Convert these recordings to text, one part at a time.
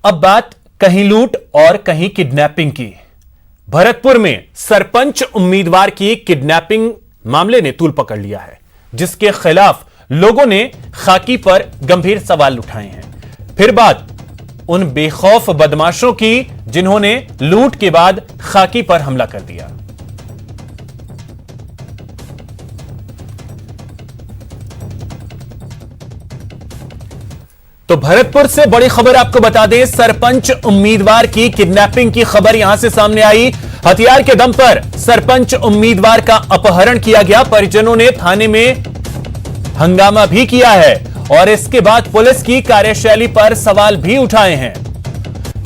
अब बात कहीं लूट और कहीं किडनैपिंग की। भरतपुर में सरपंच उम्मीदवार की किडनैपिंग मामले ने तूल पकड़ लिया है, जिसके खिलाफ लोगों ने खाकी पर गंभीर सवाल उठाए हैं। फिर बात उन बेखौफ बदमाशों की जिन्होंने लूट के बाद खाकी पर हमला कर दिया। तो भरतपुर से बड़ी खबर आपको बता दें, सरपंच उम्मीदवार की किडनैपिंग की खबर यहां से सामने आई। हथियार के दम पर सरपंच उम्मीदवार का अपहरण किया गया। परिजनों ने थाने में हंगामा भी किया है और इसके बाद पुलिस की कार्यशैली पर सवाल भी उठाए हैं।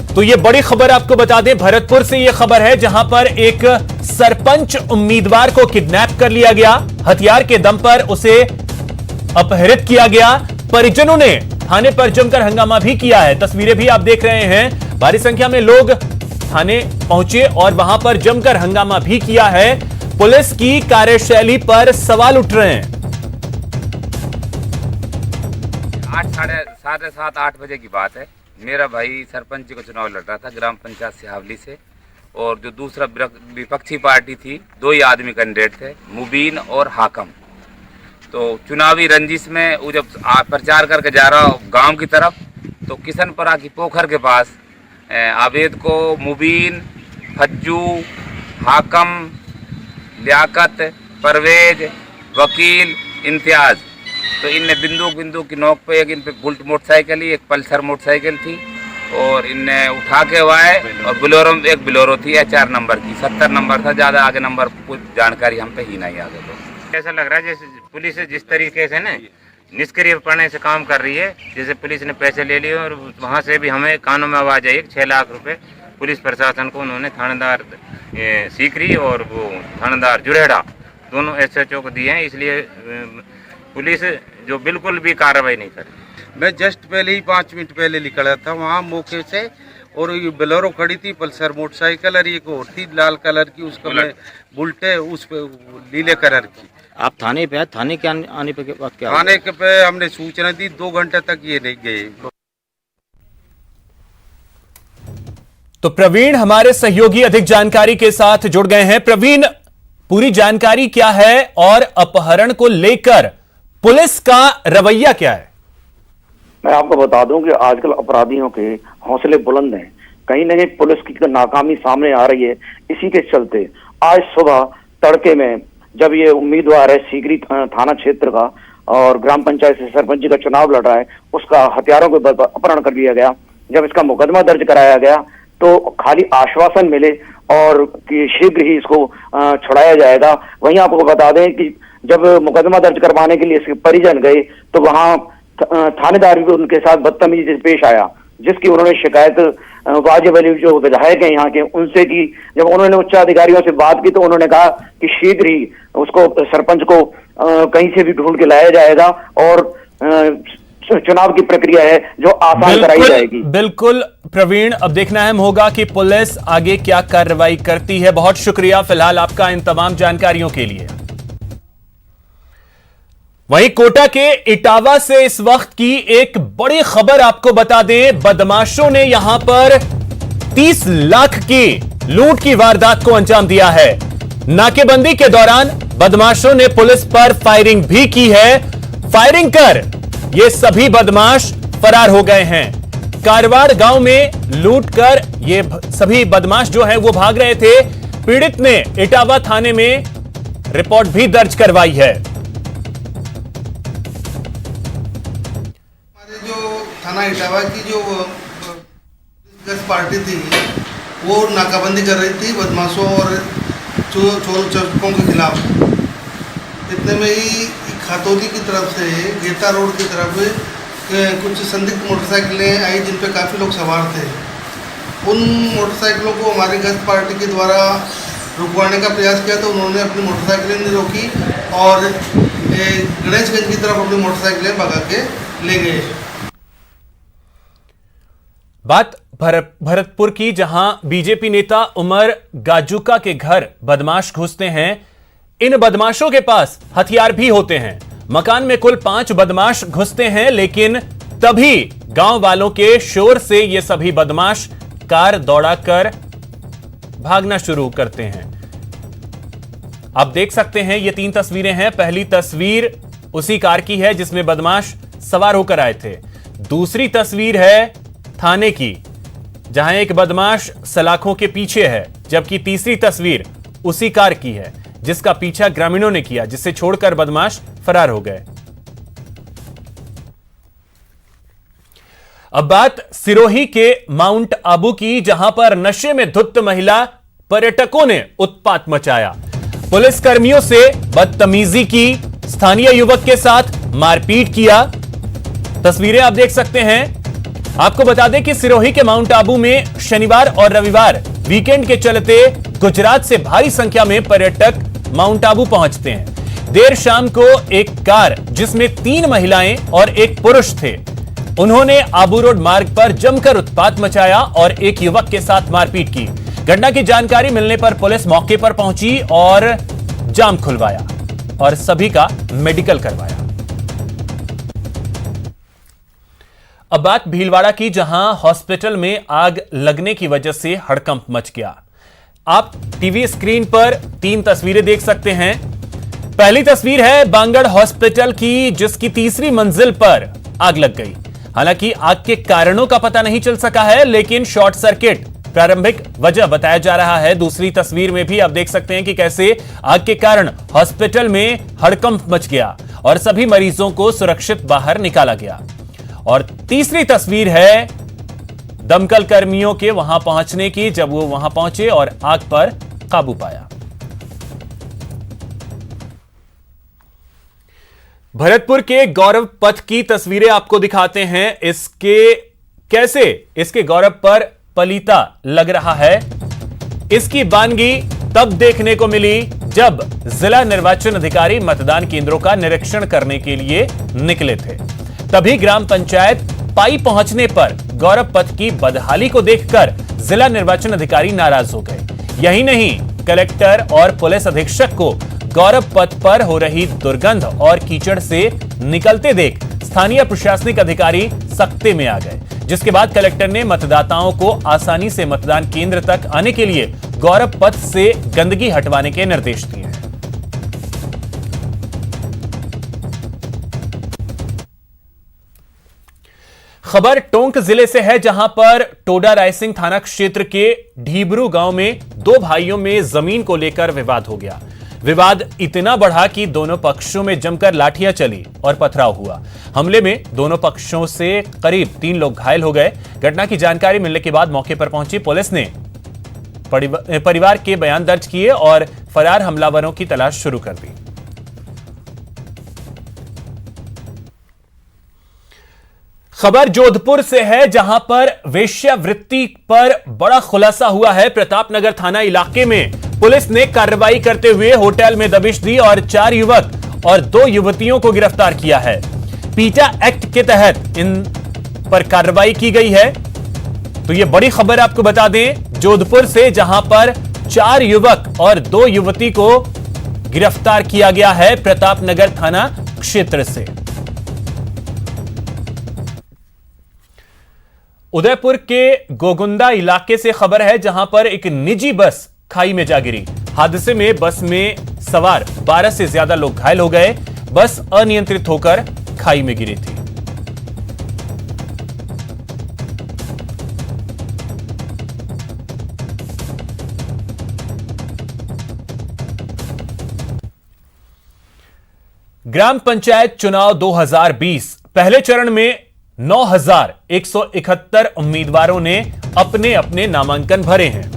तो यह बड़ी खबर आपको बता दें, भरतपुर से यह खबर है जहां पर एक सरपंच उम्मीदवार को किडनैप कर लिया गया। हथियार के दम पर उसे अपहरित किया गया। परिजनों ने थाने पर जमकर हंगामा भी किया है। तस्वीरें भी आप देख रहे हैं, भारी संख्या में लोग थाने पहुंचे और वहां पर जमकर हंगामा भी किया है। पुलिस की कार्यशैली पर सवाल उठ रहे हैं। 7:30 8 बजे की बात है। मेरा भाई सरपंच जी का चुनाव लड़ रहा था ग्राम पंचायत सिहावली से, और जो दूसरा विपक्षी पार्टी थी, 2 ही आदमी कैंडिडेट थे, मुबीन और हाकम। तो चुनावी रंजिश में वो जब प्रचार करके जा रहा गांव की तरफ, तो किशनपुरा की पोखर के पास आवेद को मुबीन, फज्जू, हाकम, लियाकत, परवेज, वकील, इम्तियाज, तो इनने बिंदु की नोक पे एक इन पे बुलेट मोटरसाइकिल ही, एक पल्सर मोटरसाइकिल थी, और इनने उठा के आए। और एक बोलेरो थी HR नंबर की, 70 नंबर था, ज़्यादा आगे नंबर कुछ जानकारी हम पे ही नहीं आगे। तो ऐसा लग रहा है जैसे पुलिस जिस तरीके से ना निष्क्रियपणे से काम कर रही है, जैसे पुलिस ने पैसे ले लिए और वहाँ से भी हमें कानों में आवाज़ आई 6 लाख रुपए पुलिस प्रशासन को उन्होंने थानेदार सीकरी और वो थानेदार जुरेड़ा दोनों SHO को दिए हैं। इसलिए पुलिस जो बिल्कुल भी कार्रवाई नहीं कर रही। मैं जस्ट पहले ही 5 मिनट पहले निकला था वहाँ मौके से, और ये बोलेरो खड़ी थी, पल्सर मोटरसाइकिल, और एक और थी लाल कलर की, उसका मैं बुलेट है, उस पे नीले कलर की। आप थाने पे थाने के आने पे के बाद क्या थाने के पे हमने सूचना दी, 2 घंटे तक ये नहीं गए। तो प्रवीण हमारे सहयोगी अधिक जानकारी के साथ जुड़ गए हैं। प्रवीण, पूरी जानकारी क्या है और अपहरण को लेकर पुलिस का रवैया क्या है? मैं आपको बता दूं कि आजकल अपराधियों के हौसले बुलंद हैं। कहीं ना कहीं पुलिस की नाकामी सामने आ रही है। इसी के चलते आज सुबह तड़के में जब ये उम्मीदवार है सीकरी थाना क्षेत्र का और ग्राम पंचायत से सरपंच जी का चुनाव लड़ रहा है, उसका हथियारों के बल पर अपहरण कर लिया गया। जब इसका मुकदमा दर्ज कराया गया तो खाली आश्वासन मिले और कि शीघ्र ही इसको छुड़ाया जाएगा। वहीं आपको बता दें कि जब मुकदमा दर्ज करवाने के लिए इसके परिजन गए तो वहां थानेदार भी उनके साथ बदतमीजी से पेश आया, जिसकी उन्होंने शिकायत वाजिब अली जो विधायक हैं यहाँ के उनसे की। जब उन्होंने उच्च अधिकारियों से बात की तो उन्होंने कहा कि शीघ्र ही उसको सरपंच को कहीं से भी ढूंढ के लाया जाएगा और चुनाव की प्रक्रिया है जो आसान कराई जाएगी। बिल्कुल प्रवीण, अब देखना अहम होगा कि पुलिस आगे क्या कार्रवाई करती है। बहुत शुक्रिया फिलहाल आपका इन तमाम जानकारियों के लिए। वहीं कोटा के इटावा से इस वक्त की एक बड़ी खबर आपको बता दें, बदमाशों ने यहां पर 30 लाख की लूट की वारदात को अंजाम दिया है। नाकेबंदी के दौरान बदमाशों ने पुलिस पर फायरिंग भी की है। फायरिंग कर ये सभी बदमाश फरार हो गए हैं। कारवाड़ गांव में लूट कर ये सभी बदमाश जो है वो भाग रहे थे। पीड़ित ने इटावा थाने में रिपोर्ट भी दर्ज करवाई है। थाना इटावा की जो पार्टी थी वो नाकाबंदी कर रही थी बदमाशों और चोर चक्कों के खिलाफ। इतने में ही खातौली की तरफ से गेटा रोड की तरफ कुछ संदिग्ध मोटरसाइकिलें आई जिन पे काफ़ी लोग सवार थे। उन मोटरसाइकिलों को हमारी गश्त पार्टी के द्वारा रुकवाने का प्रयास किया तो उन्होंने अपनी मोटरसाइकिलें नहीं रोकी और गणेशगंज की तरफ अपनी मोटरसाइकिलें भगा के ले गए। बात भरतपुर की, जहां बीजेपी नेता उमर गाजुका के घर बदमाश घुसते हैं। इन बदमाशों के पास हथियार भी होते हैं। मकान में कुल 5 बदमाश घुसते हैं, लेकिन तभी गांव वालों के शोर से ये सभी बदमाश कार दौड़ाकर भागना शुरू करते हैं। आप देख सकते हैं ये 3 तस्वीरें हैं। पहली तस्वीर उसी कार की है जिसमें बदमाश सवार होकर आए थे। दूसरी तस्वीर है थाने की, जहां एक बदमाश सलाखों के पीछे है, जबकि तीसरी तस्वीर उसी कार की है जिसका पीछा ग्रामीणों ने किया, जिसे छोड़कर बदमाश फरार हो गए। अब बात सिरोही के माउंट आबू की, जहां पर नशे में धुत महिला पर्यटकों ने उत्पात मचाया। पुलिसकर्मियों से बदतमीजी की, स्थानीय युवक के साथ मारपीट किया। तस्वीरें आप देख सकते हैं। आपको बता दें कि सिरोही के माउंट आबू में शनिवार और रविवार वीकेंड के चलते गुजरात से भारी संख्या में पर्यटक माउंट आबू पहुंचते हैं। देर शाम को एक कार जिसमें 3 महिलाएं और एक पुरुष थे, उन्होंने आबू रोड मार्ग पर जमकर उत्पात मचाया और एक युवक के साथ मारपीट की। घटना की जानकारी मिलने पर पुलिस मौके पर पहुंची और जाम खुलवाया और सभी का मेडिकल करवाया। अब बात भीलवाड़ा की, जहां हॉस्पिटल में आग लगने की वजह से हड़कंप मच गया। आप टीवी स्क्रीन पर 3 तस्वीरें देख सकते हैं। पहली तस्वीर है बांगड़ हॉस्पिटल की, जिसकी 3री मंजिल पर आग लग गई। हालांकि आग के कारणों का पता नहीं चल सका है, लेकिन शॉर्ट सर्किट प्रारंभिक वजह बताया जा रहा है। दूसरी तस्वीर में भी आप देख सकते हैं कि कैसे आग के कारण हॉस्पिटल में हड़कंप मच गया और सभी मरीजों को सुरक्षित बाहर निकाला गया। और तीसरी तस्वीर है दमकल कर्मियों के वहां पहुंचने की, जब वो वहां पहुंचे और आग पर काबू पाया। भरतपुर के गौरव पथ की तस्वीरें आपको दिखाते हैं। इसके गौरव पर पलीता लग रहा है। इसकी वानगी तब देखने को मिली जब जिला निर्वाचन अधिकारी मतदान केंद्रों का निरीक्षण करने के लिए निकले थे। तभी ग्राम पंचायत पाई पहुंचने पर गौरव पथ की बदहाली को देखकर जिला निर्वाचन अधिकारी नाराज हो गए। यही नहीं, कलेक्टर और पुलिस अधीक्षक को गौरव पथ पर हो रही दुर्गंध और कीचड़ से निकलते देख स्थानीय प्रशासनिक अधिकारी सख्ते में आ गए, जिसके बाद कलेक्टर ने मतदाताओं को आसानी से मतदान केंद्र तक आने के लिए गौरव पथ से गंदगी हटवाने के निर्देश दिए हैं। खबर टोंक जिले से है, जहां पर टोडा रायसिंह थाना क्षेत्र के ढीबरू गांव में 2 भाइयों में जमीन को लेकर विवाद हो गया। विवाद इतना बढ़ा कि दोनों पक्षों में जमकर लाठियां चली और पथराव हुआ। हमले में दोनों पक्षों से करीब 3 लोग घायल हो गए। घटना की जानकारी मिलने के बाद मौके पर पहुंची पुलिस ने परिवार के बयान दर्ज किए और फरार हमलावरों की तलाश शुरू कर दी। खबर जोधपुर से है, जहां पर वेश्यावृत्ति पर बड़ा खुलासा हुआ है। प्रतापनगर थाना इलाके में पुलिस ने कार्रवाई करते हुए होटल में दबिश दी और 4 युवक और 2 युवतियों को गिरफ्तार किया है। पीटा एक्ट के तहत इन पर कार्रवाई की गई है। तो यह बड़ी खबर आपको बता दें जोधपुर से, जहां पर 4 युवक और 2 युवती को गिरफ्तार किया गया है प्रतापनगर थाना क्षेत्र से। उदयपुर के गोगुंदा इलाके से खबर है, जहां पर एक निजी बस खाई में जा गिरी। हादसे में बस में सवार 12 से ज्यादा लोग घायल हो गए। बस अनियंत्रित होकर खाई में गिरी थी। ग्राम पंचायत चुनाव 2020 पहले चरण में 9,171 उम्मीदवारों ने अपने अपने नामांकन भरे हैं।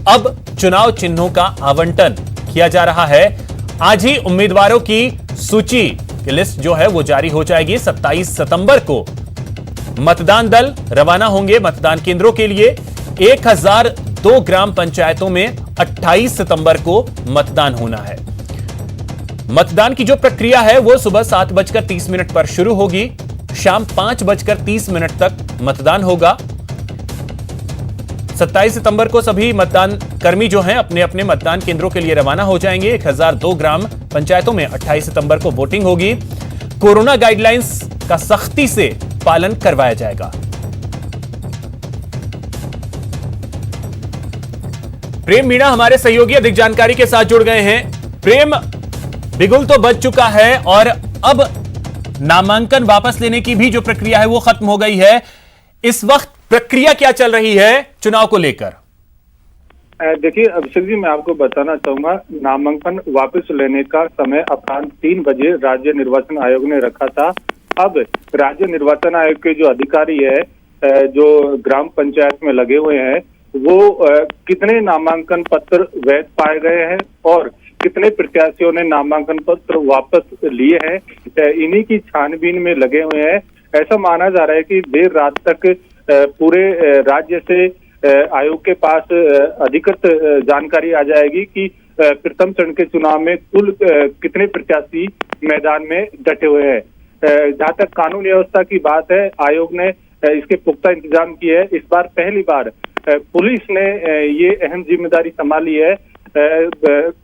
अब चुनाव चिन्हों का आवंटन किया जा रहा है। आज ही उम्मीदवारों की सूची की लिस्ट जो है वो जारी हो जाएगी। 27 सितंबर को मतदान दल रवाना होंगे मतदान केंद्रों के लिए। 1002 ग्राम पंचायतों में 28 सितंबर को मतदान होना है। मतदान की जो प्रक्रिया है वो सुबह 7:30 पर शुरू होगी। शाम 5:30 तक मतदान होगा। 27 सितंबर को सभी मतदान कर्मी जो हैं अपने अपने मतदान केंद्रों के लिए रवाना हो जाएंगे। 1002 ग्राम पंचायतों में 28 सितंबर को वोटिंग होगी। कोरोना गाइडलाइंस का सख्ती से पालन करवाया जाएगा। प्रेम मीणा हमारे सहयोगी अधिक जानकारी के साथ जुड़ गए हैं। प्रेम, बिगुल तो बज चुका है और अब नामांकन वापस लेने की भी जो प्रक्रिया है वो खत्म हो गई है। इस वक्त प्रक्रिया क्या चल रही है चुनाव को लेकर? देखिए अभिषेक जी, मैं आपको बताना चाहूंगा, नामांकन वापस लेने का समय अपराह्न 3 बजे राज्य निर्वाचन आयोग ने रखा था। अब राज्य निर्वाचन आयोग के जो अधिकारी है, जो ग्राम पंचायत में लगे हुए हैं, वो कितने नामांकन पत्र वैध पाए गए हैं और कितने प्रत्याशियों ने नामांकन पत्र वापस लिए हैं, इन्हीं की छानबीन में लगे हुए हैं। ऐसा माना जा रहा है कि देर रात तक पूरे राज्य से आयोग के पास अधिकृत जानकारी आ जाएगी कि प्रथम चरण के चुनाव में कुल कितने प्रत्याशी मैदान में डटे हुए हैं। जहां तक कानून व्यवस्था की बात है, आयोग ने इसके पुख्ता इंतजाम किए हैं। इस बार पहली बार पुलिस ने ये अहम जिम्मेदारी संभाली है।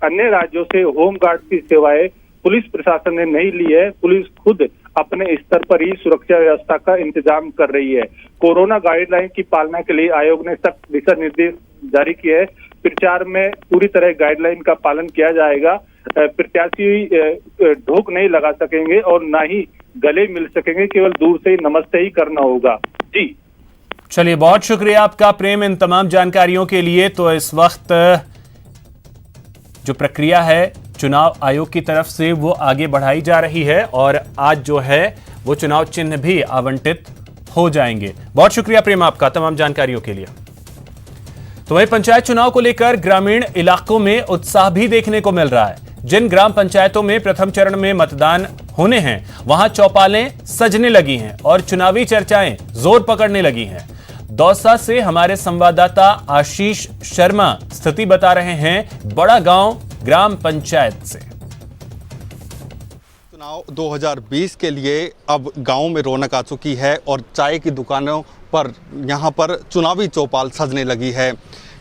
अन्य राज्यों से होमगार्ड की सेवाएं पुलिस प्रशासन ने नहीं ली है। पुलिस खुद अपने स्तर पर ही सुरक्षा व्यवस्था का इंतजाम कर रही है। कोरोना गाइडलाइन की पालना के लिए आयोग ने सख्त दिशा निर्देश जारी किए हैं। प्रचार में पूरी तरह गाइडलाइन का पालन किया जाएगा। प्रत्याशी ढोक नहीं लगा सकेंगे और ना ही गले मिल सकेंगे, केवल दूर से ही नमस्ते ही करना होगा। जी चलिए, बहुत शुक्रिया आपका प्रेम इन तमाम जानकारियों के लिए। तो इस वक्त जो प्रक्रिया है चुनाव आयोग की तरफ से वो आगे बढ़ाई जा रही है और आज जो है वो चुनाव चिन्ह भी आवंटित हो जाएंगे। बहुत शुक्रिया प्रेम आपका तमाम जानकारियों के लिए। तो वहीं पंचायत चुनाव को लेकर ग्रामीण इलाकों में उत्साह भी देखने को मिल रहा है। जिन ग्राम पंचायतों में प्रथम चरण में मतदान होने हैं वहां चौपालें सजने लगी हैं और चुनावी चर्चाएं जोर पकड़ने लगी हैं। दौसा से हमारे संवाददाता आशीष शर्मा स्थिति बता रहे हैं बड़ा गांव ग्राम पंचायत से। चुनाव 2020 के लिए अब गांव में रौनक आ चुकी है और चाय की दुकानों पर यहां पर चुनावी चौपाल सजने लगी है।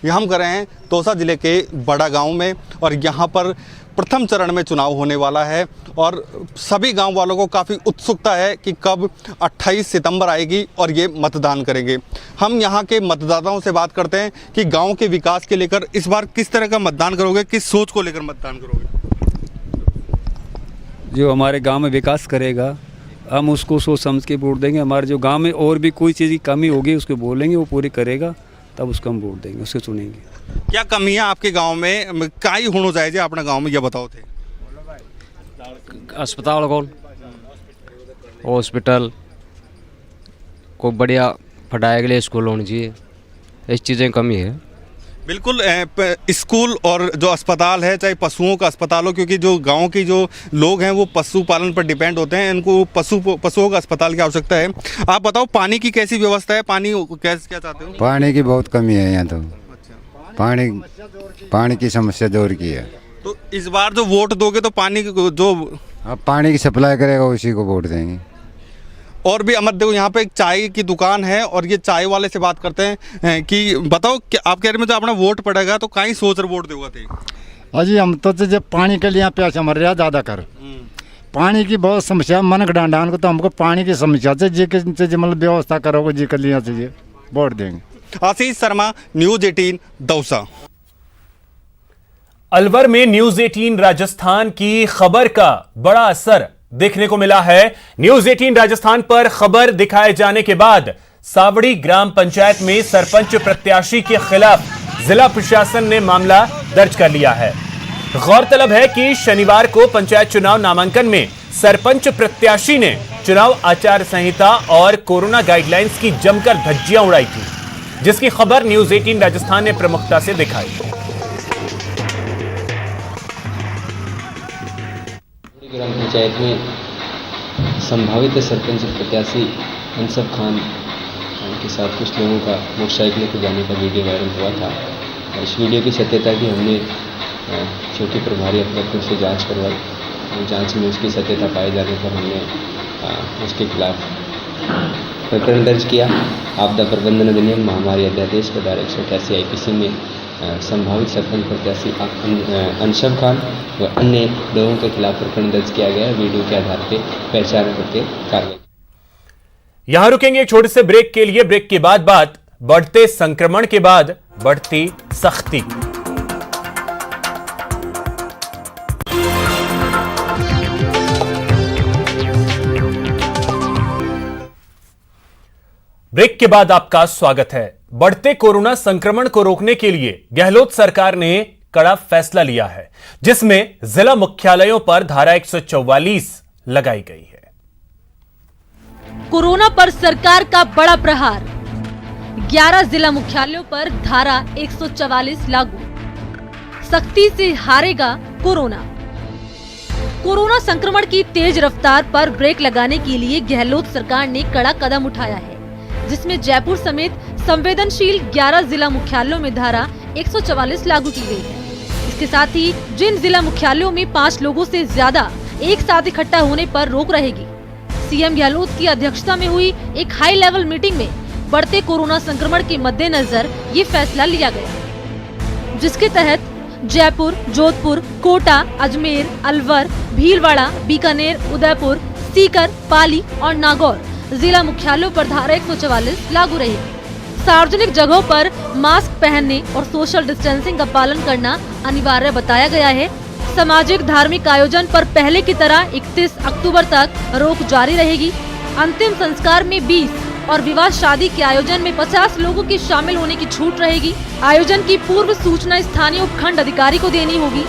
यह हम कर रहे हैं दौसा जिले के बड़ा गांव में और यहां पर प्रथम चरण में चुनाव होने वाला है और सभी गांव वालों को काफ़ी उत्सुकता है कि कब 28 सितंबर आएगी और ये मतदान करेंगे। हम यहां के मतदाताओं से बात करते हैं कि गांव के विकास के लेकर इस बार किस तरह का मतदान करोगे, किस सोच को लेकर मतदान करोगे? जो हमारे गांव में विकास करेगा हम उसको सोच समझ के वोट देंगे। हमारे जो गांव में और भी कोई चीज़ की कमी होगी उसको बोलेंगे, वो पूरी करेगा तब उसको हम वोट देंगे, उसको चुनेंगे। क्या कमियां आपके गांव में काई होना चाहिए अपना गांव में, यह बताओ थे? अस्पताल कौन हॉस्पिटल को बढ़िया पढ़ाई के लिए स्कूल होनी चाहिए, इस चीज़ें कमी है। बिल्कुल, स्कूल और जो अस्पताल है, चाहे पशुओं का अस्पताल हो, क्योंकि जो गांव के जो लोग हैं वो पशुपालन पर डिपेंड होते हैं, इनको पशुओं का अस्पताल की आवश्यकता है। आप बताओ पानी की कैसी व्यवस्था है, पानी क्या चाहते हो? पानी की बहुत कमी है यहाँ तो। पानी की समस्या दूर की है। तो इस बार जो वोट दोगे तो पानी जो अब पानी की सप्लाई करेगा उसी को वोट देंगे। और भी अमर देखो यहाँ पे एक चाय की दुकान है और ये चाय वाले से बात करते हैं कि बताओ कि आपके एरिया में जो अपना वोट पड़ेगा तो कहीं सोच रहे वोट दोगे थे? अजी हम तो जब पानी के लिए प्यास मर रहा ज़्यादा कर, पानी की बहुत समस्या मन डांडान को, तो हमको पानी की समस्या से जी के मतलब व्यवस्था करोगे जी कर लिया चाहिए, वोट देंगे। आशीष शर्मा, न्यूज़ 18 दौसा। अलवर में न्यूज़ 18 राजस्थान की खबर का बड़ा असर देखने को मिला है। न्यूज़ 18 राजस्थान पर खबर दिखाए जाने के बाद सावड़ी ग्राम पंचायत में सरपंच प्रत्याशी के खिलाफ जिला प्रशासन ने मामला दर्ज कर लिया है। गौरतलब है कि शनिवार को पंचायत चुनाव नामांकन में सरपंच प्रत्याशी ने चुनाव आचार संहिता और कोरोना गाइडलाइंस की जमकर धज्जियां उड़ाई थी, जिसकी खबर न्यूज़ 18 राजस्थान ने प्रमुखता से दिखाई। ग्राम पंचायत में संभावित सरपंच प्रत्याशी अंशब खान के साथ कुछ लोगों का मोटरसाइकिल पर जाने का वीडियो वायरल हुआ था। इस वीडियो की सत्यता की हमने चौकी प्रभारी अफसर से जांच करवाई। जांच में उसकी सत्यता पाए जाने पर हमने उसके खिलाफ प्रकरण दर्ज किया। आपदा प्रबंधन अधिनियम महामारी अध्यादेश के धारा 188 IPC में संभावित सरपंच प्रत्याशी अंशब खान व अन्य लोगों के खिलाफ प्रकरण दर्ज किया गया। वीडियो के आधार पर पहचान करके कार्रवाई। यहां रुकेंगे एक छोटे से ब्रेक के लिए। ब्रेक के बाद बात बढ़ते संक्रमण के बाद बढ़ती सख्ती। ब्रेक के बाद आपका स्वागत है। बढ़ते कोरोना संक्रमण को रोकने के लिए गहलोत सरकार ने कड़ा फैसला लिया है, जिसमें जिला मुख्यालयों पर धारा 144 लगाई गई है। कोरोना पर सरकार का बड़ा प्रहार, 11 जिला मुख्यालयों पर धारा 144 लागू, सख्ती से हारेगा कोरोना। कोरोना संक्रमण की तेज रफ्तार पर ब्रेक लगाने के लिए गहलोत सरकार ने कड़ा कदम उठाया है, जिसमें जयपुर समेत संवेदनशील 11 जिला मुख्यालयों में धारा 144 लागू की गई है। इसके साथ ही जिन जिला मुख्यालयों में 5 लोगों से ज्यादा एक साथ इकट्ठा होने पर रोक रहेगी। सीएम गहलोत की अध्यक्षता में हुई एक हाई लेवल मीटिंग में बढ़ते कोरोना संक्रमण के मद्देनजर ये फैसला लिया गया, जिसके तहत जयपुर, जोधपुर, कोटा, अजमेर, अलवर, भीलवाड़ा, बीकानेर, उदयपुर, सीकर, पाली और नागौर जिला मुख्यालयों पर धारा 144 लागू रहेगी। सार्वजनिक जगहों पर मास्क पहनने और सोशल डिस्टेंसिंग का पालन करना अनिवार्य बताया गया है। सामाजिक धार्मिक आयोजन पर पहले की तरह 31 अक्टूबर तक रोक जारी रहेगी। अंतिम संस्कार में 20 और विवाह शादी के आयोजन में 50 लोगों के शामिल होने की छूट रहेगी। आयोजन की पूर्व सूचना स्थानीय उपखंड अधिकारी को देनी होगी।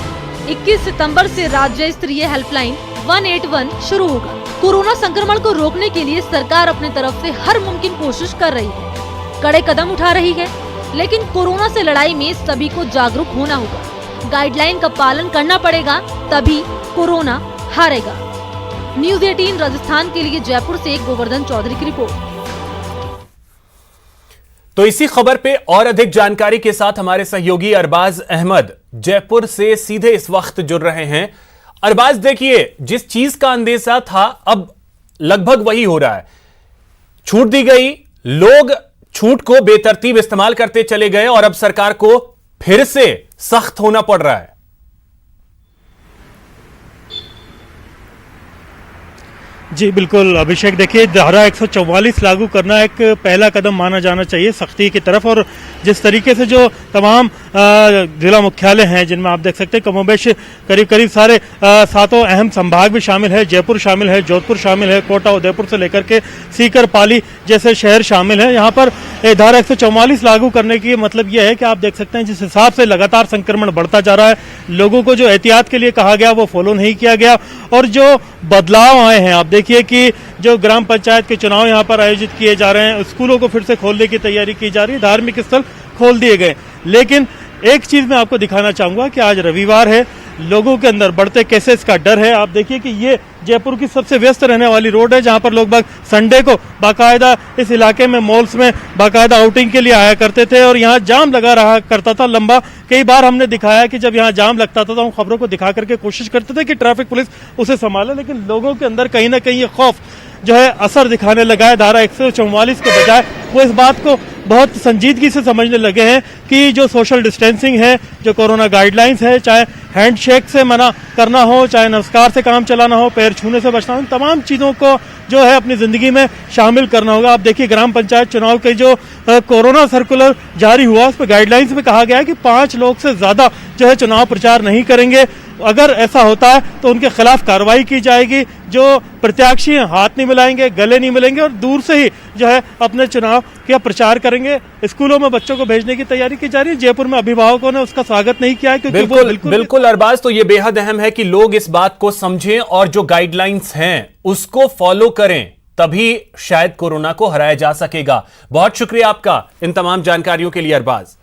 21 सितंबर से राज्य स्तरीय हेल्पलाइन 181 शुरू होगा। कोरोना संक्रमण को रोकने के लिए सरकार अपने तरफ से हर मुमकिन कोशिश कर रही है, कड़े कदम उठा रही है, लेकिन कोरोना से लड़ाई में सभी को जागरूक होना होगा। गाइडलाइन का पालन करना पड़ेगा, तभी कोरोना हारेगा। न्यूज़ 18 राजस्थान के लिए जयपुर से गोवर्धन चौधरी की रिपोर्ट। तो इसी खबर पे और अधिक जानकारी के साथ हमारे सहयोगी अरबाज अहमद जयपुर से सीधे इस वक्त जुड़ रहे हैं। अरबाज, देखिए, जिस चीज का अंदेशा था अब लगभग वही हो रहा है। छूट दी गई, लोग छूट को बेतरतीब इस्तेमाल करते चले गए और अब सरकार को फिर से सख्त होना पड़ रहा है। जी बिल्कुल अभिषेक, देखिए धारा 144 लागू करना एक पहला कदम माना जाना चाहिए सख्ती की तरफ। और जिस तरीके से जो तमाम जिला मुख्यालय हैं, जिनमें आप देख सकते हैं कमोबेश करीब सारे 7 अहम संभाग भी शामिल है, जयपुर शामिल है, जोधपुर शामिल है, कोटा, उदयपुर से लेकर के सीकर, पाली जैसे शहर शामिल है। यहाँ पर धारा 144 लागू करने की मतलब यह है कि आप देख सकते हैं जिस हिसाब से लगातार संक्रमण बढ़ता जा रहा है, लोगों को जो एहतियात के लिए कहा गया वो फॉलो नहीं किया गया। और जो बदलाव आए हैं, आप देखिए कि जो ग्राम पंचायत के चुनाव यहाँ पर आयोजित किए जा रहे हैं, स्कूलों को फिर से खोलने की तैयारी की जा रही है, धार्मिक स्थल खोल दिए गए। लेकिन एक चीज मैं आपको दिखाना चाहूंगा कि आज रविवार है, लोगों के अंदर बढ़ते केसेस का डर है। आप देखिए कि ये जयपुर की सबसे व्यस्त रहने वाली रोड है, जहां पर लोग बाग संडे को बाकायदा इस इलाके में मॉल्स में बाकायदा आउटिंग के लिए आया करते थे और यहाँ जाम लगा रहा करता था लंबा। कई बार हमने दिखाया कि जब यहाँ जाम लगता था तो हम खबरों को दिखा करके कोशिश करते थे कि ट्रैफिक पुलिस उसे संभाले, लेकिन लोगों के अंदर कहीं ना कहीं ये खौफ जो है असर दिखाने लगा है। धारा 144 के बजाय वो इस बात को बहुत संजीदगी से समझने लगे हैं कि जो सोशल डिस्टेंसिंग है, जो कोरोना गाइडलाइंस है, चाहे हैंडशेक से मना करना हो, चाहे नमस्कार से काम चलाना हो, पैर छूने से बचना हो, इन तमाम चीज़ों को जो है अपनी ज़िंदगी में शामिल करना होगा। आप देखिए ग्राम पंचायत चुनाव के जो कोरोना सर्कुलर जारी हुआ, उस पर गाइडलाइंस में कहा गया है कि 5 लोग से ज़्यादा जो है चुनाव प्रचार नहीं करेंगे। अगर ऐसा होता है तो उनके खिलाफ कार्रवाई की जाएगी। जो प्रत्याशी हाथ नहीं मिलाएंगे, गले नहीं मिलेंगे और दूर से ही जो है अपने चुनाव का प्रचार करेंगे। स्कूलों में बच्चों को भेजने की तैयारी की जा रही है। जयपुर में अभिभावकों ने उसका स्वागत नहीं किया है, क्योंकि बिल्कुल अरबाज, तो ये बेहद अहम है कि लोग इस बात को समझें और जो गाइडलाइंस हैं उसको फॉलो करें, तभी शायद कोरोना को हराया जा सकेगा। बहुत शुक्रिया आपका इन तमाम जानकारियों के लिए अरबाज।